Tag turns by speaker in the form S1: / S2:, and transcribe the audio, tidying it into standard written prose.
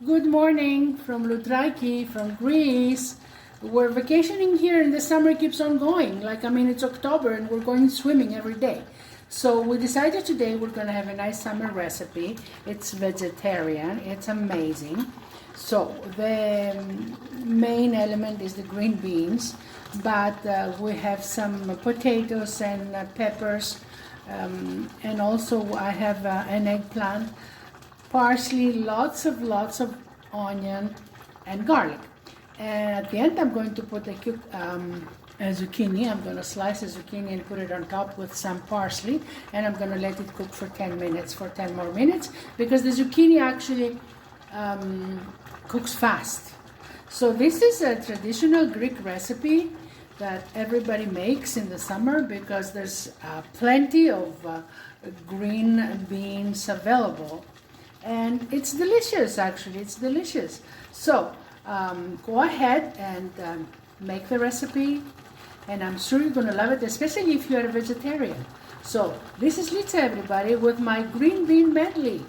S1: Good morning from Lutraki, from Greece. We're vacationing here and the summer keeps on going. It's October and we're going swimming every day. So we decided today we're going to have a nice summer recipe. It's vegetarian. It's amazing. So the main element is the green beans, but we have some potatoes and peppers, and also I have an eggplant, parsley, lots of onion and garlic. And at the end I'm going to put a zucchini. I'm going to slice a zucchini and put it on top with some parsley, and I'm going to let it cook for 10 minutes, for 10 more minutes, because the zucchini actually cooks fast. So this is a traditional Greek recipe that everybody makes in the summer because there's plenty of green beans available. And it's delicious, actually. It's delicious. So go ahead and make the recipe, and I'm sure you're going to love it, especially if you're a vegetarian. So this is Lisa, everybody, with my green bean medley.